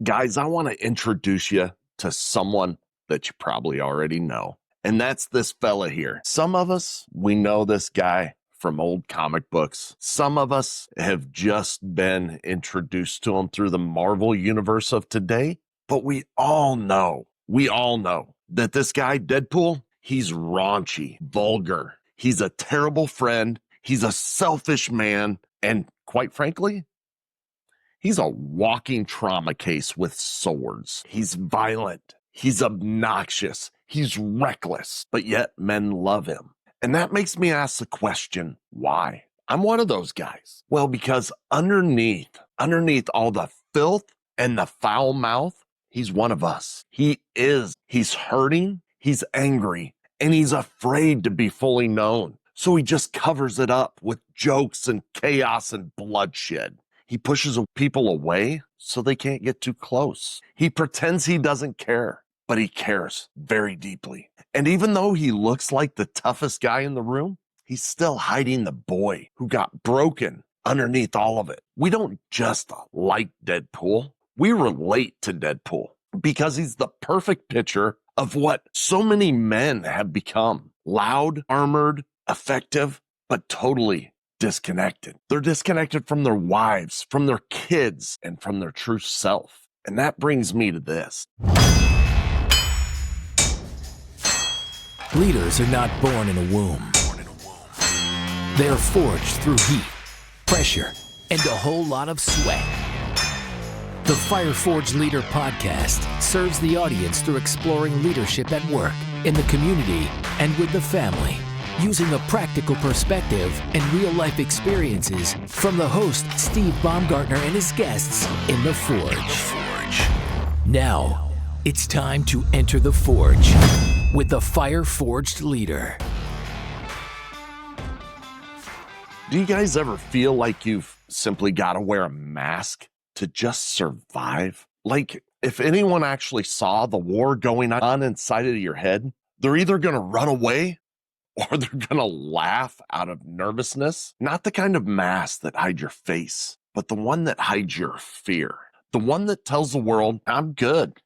Guys, I want to introduce you to someone that you probably already know, and that's this fella here. Some of us, we know this guy from old comic books. Some of us have just been introduced to him through the Marvel universe of today, but we all know that this guy, Deadpool, he's raunchy, vulgar. He's a terrible friend. He's a selfish man, and quite frankly, he's a walking trauma case with swords. He's violent. He's obnoxious. He's reckless, but yet men love him. And that makes me ask the question, why? I'm one of those guys. Well, because underneath all the filth and the foul mouth, he's one of us. He's hurting, he's angry, and he's afraid to be fully known. So he just covers it up with jokes and chaos and bloodshed. He pushes people away so they can't get too close. He pretends he doesn't care, but he cares very deeply. And even though he looks like the toughest guy in the room, he's still hiding the boy who got broken underneath all of it. We don't just like Deadpool. We relate to Deadpool because he's the perfect picture of what so many men have become. Loud, armored, effective, but totally disconnected. They're disconnected from their wives, from their kids, and from their true self. And that brings me to this. Leaders are not born in a womb. They are forged through heat, pressure, and a whole lot of sweat. The Fire Forged Leader podcast serves the audience through exploring leadership at work, in the community, and with the family, using a practical perspective and real-life experiences from the host, Steve Baumgartner, and his guests in The Forge. Now, it's time to enter the Forge with the Fire Forged Leader. Do you guys ever feel like you've simply got to wear a mask to just survive? Like, if anyone actually saw the war going on inside of your head, they're either going to run away or they're going to laugh out of nervousness. Not the kind of mask that hides your face, but the one that hides your fear. The one that tells the world, I'm good.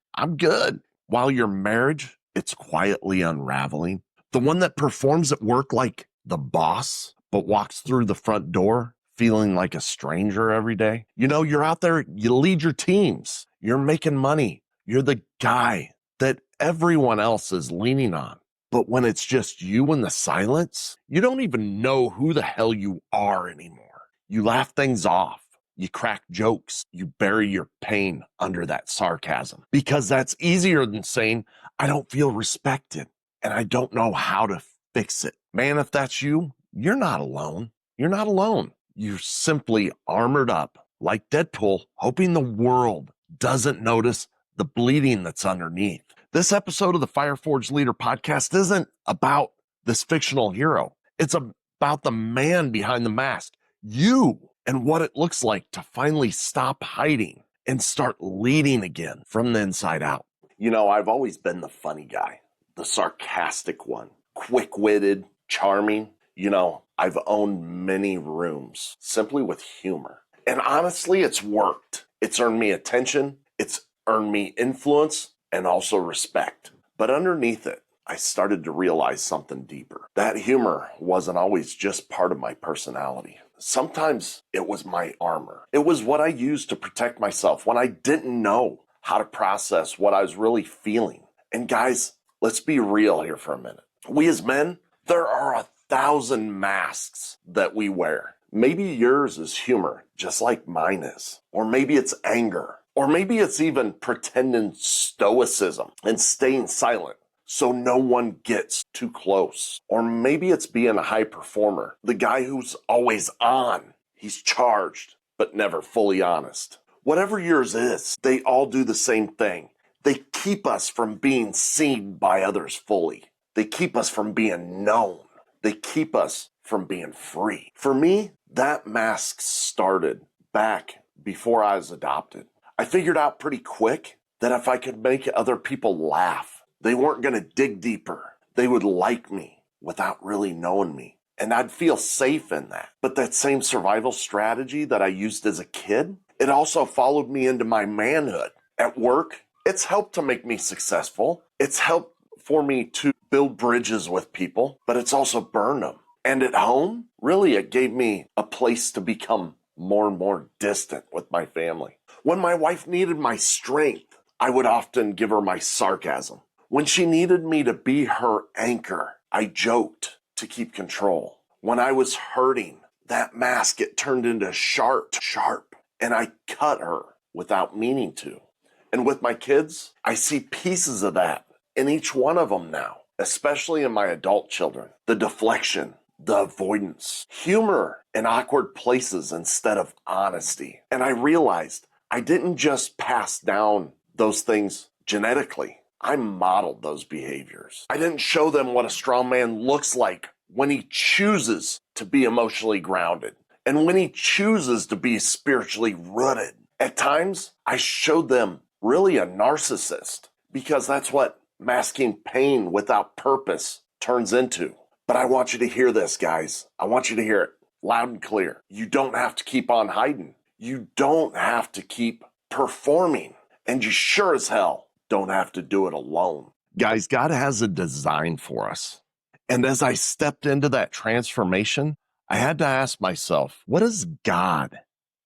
While your marriage, it's quietly unraveling. The one that performs at work like the boss, but walks through the front door feeling like a stranger every day. You know, you're out there, you lead your teams, you're making money. You're the guy that everyone else is leaning on. But when it's just you in the silence, you don't even know who the hell you are anymore. You laugh things off. You crack jokes. You bury your pain under that sarcasm. Because that's easier than saying, I don't feel respected and I don't know how to fix it. Man, if that's you, you're not alone. You're not alone. You're simply armored up like Deadpool, hoping the world doesn't notice the bleeding that's underneath. This episode of the Fire Forged Leader podcast isn't about this fictional hero. It's about the man behind the mask, you, and what it looks like to finally stop hiding and start leading again from the inside out. You know, I've always been the funny guy, the sarcastic one, quick-witted, charming. You know, I've owned many rooms simply with humor. And honestly, it's worked. It's earned me attention. It's earned me influence and also respect. But underneath it, I started to realize something deeper. That humor wasn't always just part of my personality. Sometimes it was my armor. It was what I used to protect myself when I didn't know how to process what I was really feeling. And guys, let's be real here for a minute. We as men, there are 1,000 masks that we wear. Maybe yours is humor, just like mine is. Or maybe it's anger. Or maybe it's even pretending stoicism and staying silent so no one gets too close. Or maybe it's being a high performer, the guy who's always on. He's charged, but never fully honest. Whatever yours is, they all do the same thing. They keep us from being seen by others fully. They keep us from being known. They keep us from being free. For me, that mask started back before I was adopted. I figured out pretty quick that if I could make other people laugh, they weren't going to dig deeper. They would like me without really knowing me. And I'd feel safe in that. But that same survival strategy that I used as a kid, it also followed me into my manhood. At work, it's helped to make me successful. It's helped for me to build bridges with people, but it's also burned them. And at home, really, it gave me a place to become more and more distant with my family. When my wife needed my strength, I would often give her my sarcasm. When she needed me to be her anchor, I joked to keep control. When I was hurting, that mask, it turned into sharp, and I cut her without meaning to. And with my kids, I see pieces of that in each one of them now, especially in my adult children. The deflection, the avoidance, humor in awkward places instead of honesty. And I realized I didn't just pass down those things genetically. I modeled those behaviors. I didn't show them what a strong man looks like when he chooses to be emotionally grounded and when he chooses to be spiritually rooted. At times, I showed them really a narcissist because that's what masking pain without purpose turns into. But I want you to hear this, guys. I want you to hear it loud and clear. You don't have to keep on hiding. You don't have to keep performing. And you sure as hell don't have to do it alone. Guys, God has a design for us. And as I stepped into that transformation, I had to ask myself, what does God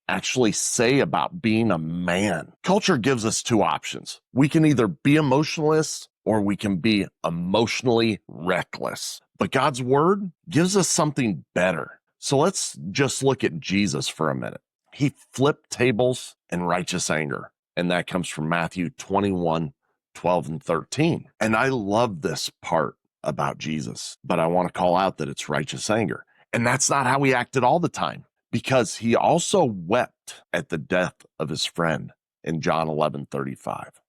actually say about being a man? Culture gives us two options. We can either be emotionalists or we can be emotionally reckless. But God's word gives us something better. So let's just look at Jesus for a minute. He flipped tables in righteous anger. And that comes from Matthew 21:12-13. And I love this part about Jesus, but I want to call out that it's righteous anger. And that's not how he acted all the time, because he also wept at the death of his friend in John 11:35.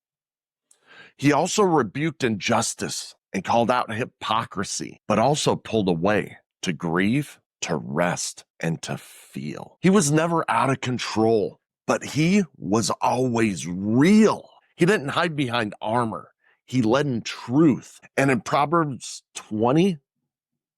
He also rebuked injustice and called out hypocrisy, but also pulled away to grieve, to rest, and to feel. He was never out of control, but he was always real. He didn't hide behind armor. He led in truth. And in Proverbs 20,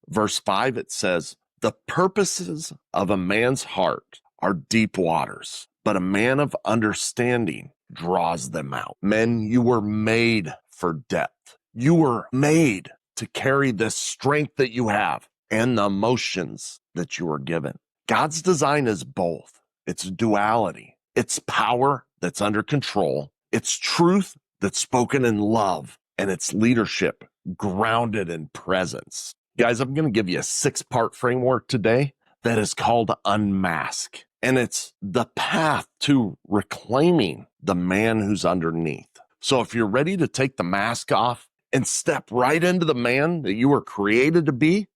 verse 5, it says, "The purposes of a man's heart are deep waters, but a man of understanding draws them out." Men, you were made for depth. You were made to carry this strength that you have and the emotions that you were given. God's design is both. It's duality. It's power that's under control. It's truth that's spoken in love, and it's leadership grounded in presence. Guys, I'm going to give you a 6-part framework today that is called UNMASK, and it's the path to reclaiming the man who's underneath. So if you're ready to take the mask off and step right into the man that you were created to be,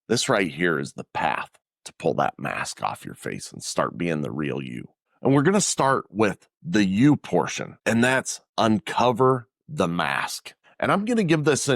this right here is the path to pull that mask off your face and start being the real you. And we're going to start with the you portion, and that's uncover the mask. And I'm going to give this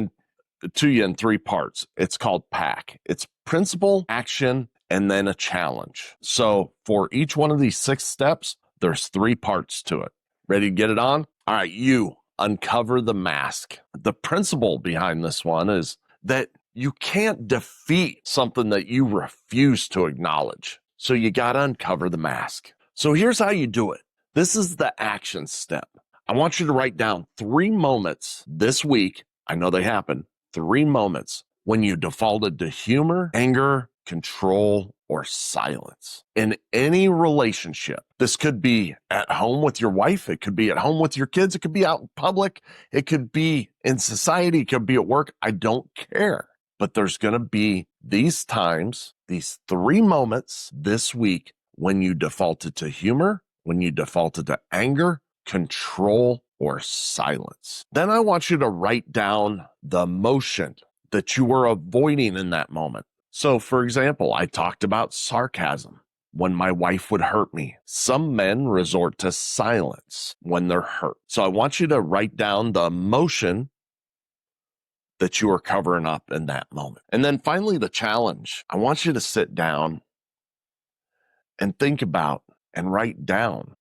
to you in 3 parts. It's called PACK. It's principle, action, and then a challenge. So for each one of these 6 steps, there's 3 parts to it. Ready to get it on? All right, you uncover the mask. The principle behind this one is that you can't defeat something that you refuse to acknowledge. So you got to uncover the mask. So here's how you do it. This is the action step. I want you to write down 3 moments this week. I know they happen. 3 moments when you defaulted to humor, anger, control, or silence in any relationship. This could be at home with your wife. It could be at home with your kids. It could be out in public. It could be in society. It could be at work. I don't care. But there's going to be these times, these 3 moments this week when you defaulted to humor, when you defaulted to anger, control, or silence. Then I want you to write down the emotion that you were avoiding in that moment. So, for example, I talked about sarcasm when my wife would hurt me. Some men resort to silence when they're hurt. So I want you to write down the emotion that you are covering up in that moment. And then finally, the challenge. I want you to sit down and think about and write down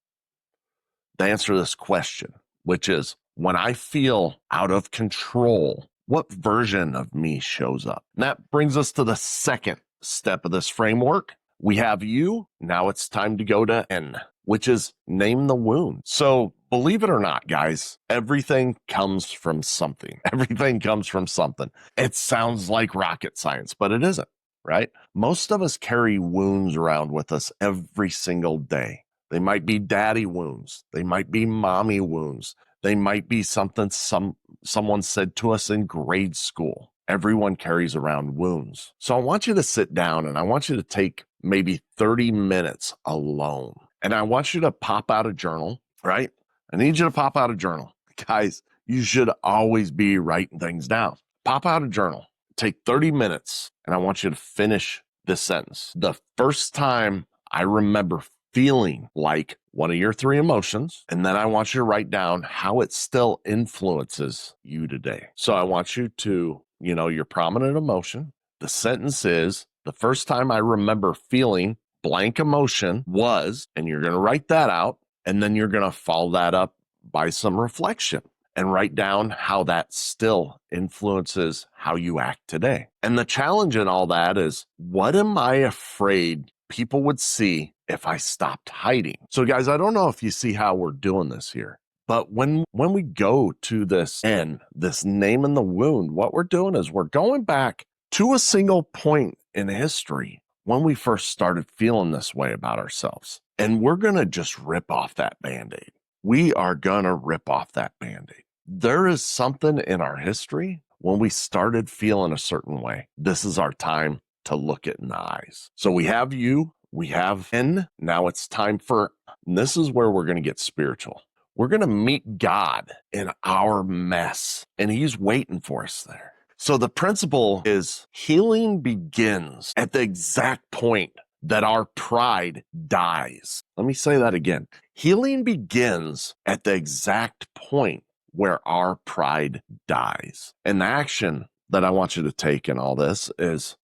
the answer to this question, which is, when I feel out of control, what version of me shows up? And that brings us to the second step of this framework. We have you. Now it's time to go to N. which is name the wound. So believe it or not, guys, everything comes from something. Everything comes from something. It sounds like rocket science, but it isn't, right? Most of us carry wounds around with us every single day. They might be daddy wounds. They might be mommy wounds. They might be something someone said to us in grade school. Everyone carries around wounds. So I want you to sit down and I want you to take maybe 30 minutes alone. And I want you to pop out a journal, right? I need you to pop out a journal. Guys, you should always be writing things down. Pop out a journal. Take 30 minutes and I want you to finish this sentence. The first time I remember feeling like one of your three emotions, and then I want you to write down how it still influences you today. So I want you to, your prominent emotion. The sentence is, the first time I remember feeling blank emotion was, and you're going to write that out, and then you're going to follow that up by some reflection and write down how that still influences how you act today. And the challenge in all that is, what am I afraid people would see if I stopped hiding? So guys, I don't know if you see how we're doing this here, but when we go to this name in the wound, what we're doing is we're going back to a single point in history when we first started feeling this way about ourselves. And we're going to just rip off that Band-Aid. We are going to rip off that Band-Aid. There is something in our history when we started feeling a certain way. This is our time to look it in the eyes. So we have you, we have N. Now it's time for, and this is where we're going to get spiritual. We're going to meet God in our mess, and he's waiting for us there. So the principle is healing begins at the exact point that our pride dies. Let me say that again. Healing begins at the exact point where our pride dies. And the action that I want you to take in all this is,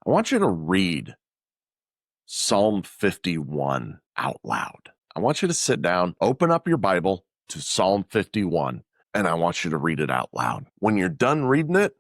I want you to read Psalm 51 out loud. I want you to sit down, open up your Bible to Psalm 51, and I want you to read it out loud. When you're done reading it,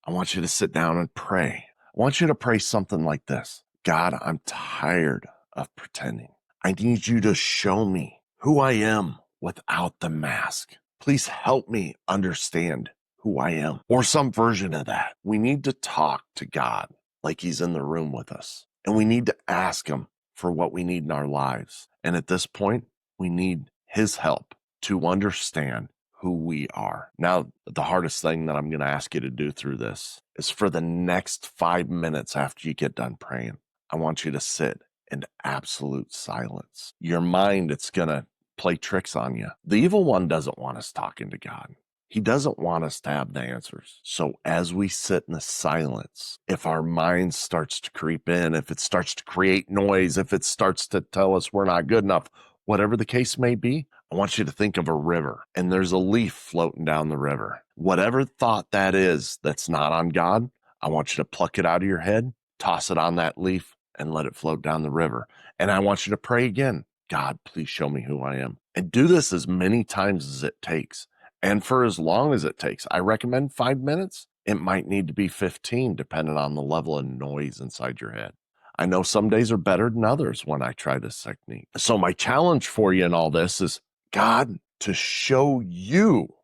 I want you to sit down and pray. I want you to pray something like this. God, I'm tired of pretending. I need you to show me who I am without the mask. Please help me understand who I am. Or some version of that. We need to talk to God like he's in the room with us. And we need to ask him for what we need in our lives. And at this point, we need his help to understand who we are. Now, the hardest thing that I'm going to ask you to do through this is for the next 5 minutes after you get done praying, I want you to sit in absolute silence. Your mind, it's going to play tricks on you. The evil one doesn't want us talking to God. He doesn't want us to have the answers. So as we sit in the silence, if our mind starts to creep in, if it starts to create noise, if it starts to tell us we're not good enough, whatever the case may be, I want you to think of a river and there's a leaf floating down the river. Whatever thought that is that's not on God, I want you to pluck it out of your head, toss it on that leaf and let it float down the river. And I want you to pray again. God, please show me who I am. And do this as many times as it takes. And for as long as it takes. I recommend 5 minutes. It might need to be 15, depending on the level of noise inside your head. I know some days are better than others when I try this technique. So my challenge for you in all this is God to show you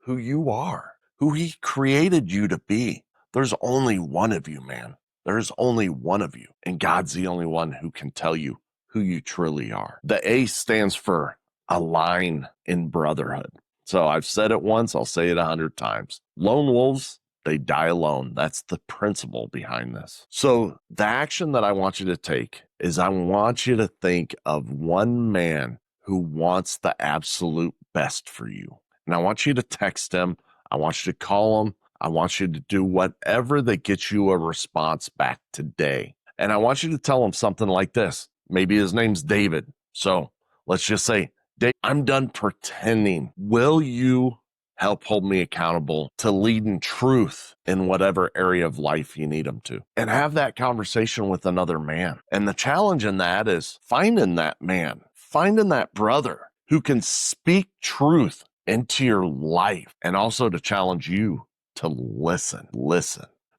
who you are, who he created you to be. There's only one of you, man. There's only one of you. And God's the only one who can tell you who you truly are. The A stands for align in brotherhood. So I've said it once, I'll say it 100 times. Lone wolves, they die alone. That's the principle behind this. So the action that I want you to take is I want you to think of one man who wants the absolute best for you. And I want you to text him. I want you to call him. I want you to do whatever that gets you a response back today. And I want you to tell him something like this. Maybe his name's David. So let's just say, Dave, I'm done pretending. Will you help hold me accountable to lead in truth in whatever area of life you need him to? And have that conversation with another man. And the challenge in that is finding that man, finding that brother who can speak truth into your life, and also to challenge you to listen.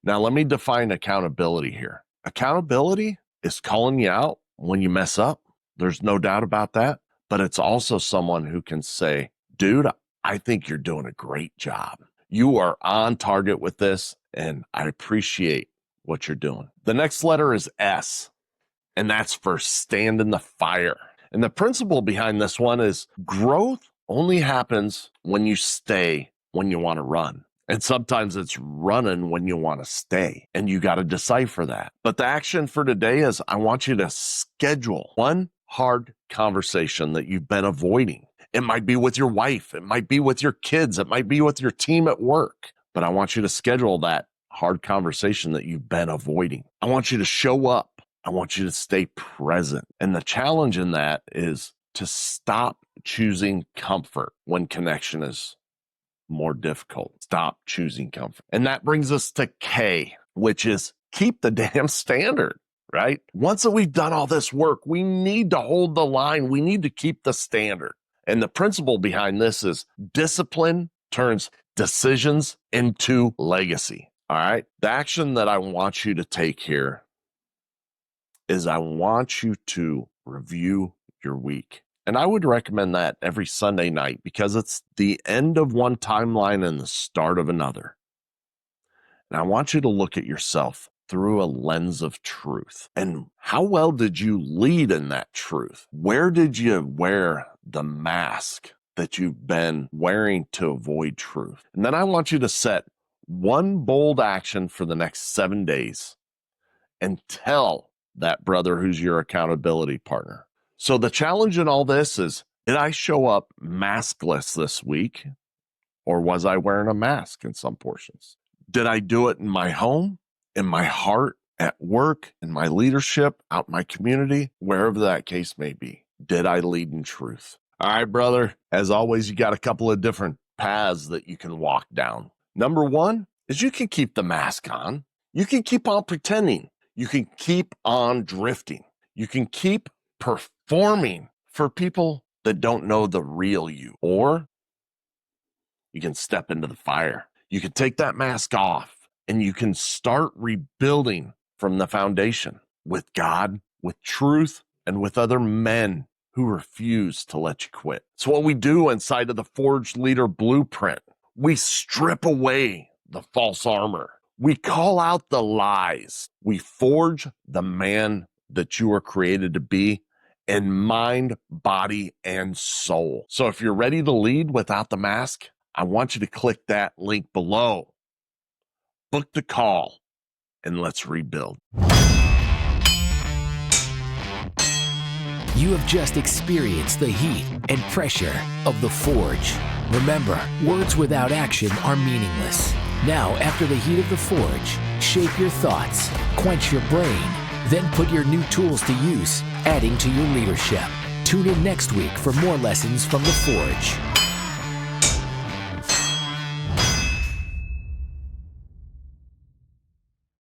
Now, let me define accountability here. Accountability is calling you out when you mess up. There's no doubt about that. But it's also someone who can say, dude, I think you're doing a great job. You are on target with this, and I appreciate what you're doing. The next letter is S, and that's for stand in the fire. And the principle behind this one is growth only happens when you stay when you want to run. And sometimes it's running when you want to stay, and you got to decipher that. But the action for today is I want you to schedule one hard conversation that you've been avoiding. It might be with your wife. It might be with your kids. It might be with your team at work. But I want you to schedule that hard conversation that you've been avoiding. I want you to show up. I want you to stay present. And the challenge in that is to stop choosing comfort when connection is more difficult. Stop choosing comfort. And that brings us to K, which is keep the damn standard, right? Once that we've done all this work, we need to hold the line. We need to keep the standard. And the principle behind this is discipline turns decisions into legacy. All right. The action that I want you to take here is I want you to review your week. And I would recommend that every Sunday night because it's the end of one timeline and the start of another. And I want you to look at yourself through a lens of truth. And how well did you lead in that truth? Where did you wear the mask that you've been wearing to avoid truth? And then I want you to set one bold action for the next 7 days and tell that brother who's your accountability partner. So the challenge in all this is, did I show up maskless this week? Or was I wearing a mask in some portions? Did I do it in my home, in my heart, at work, in my leadership, out in my community, wherever that case may be? Did I lead in truth? All right, brother. As always, you got a couple of different paths that you can walk down. Number one is you can keep the mask on. You can keep on pretending. You can keep on drifting. You can keep performing for people that don't know the real you. Or you can step into the fire. You can take that mask off and you can start rebuilding from the foundation with God, with truth, and with other men who refuse to let you quit. It's what we do inside of the Forged Leader Blueprint. We strip away the false armor. We call out the lies. We forge the man that you are created to be in mind, body, and soul. So if you're ready to lead without the mask, I want you to click that link below. Book the call, and let's rebuild. You have just experienced the heat and pressure of the Forge. Remember, words without action are meaningless. Now, after the heat of the Forge, shape your thoughts, quench your brain, then put your new tools to use, adding to your leadership. Tune in next week for more lessons from the Forge.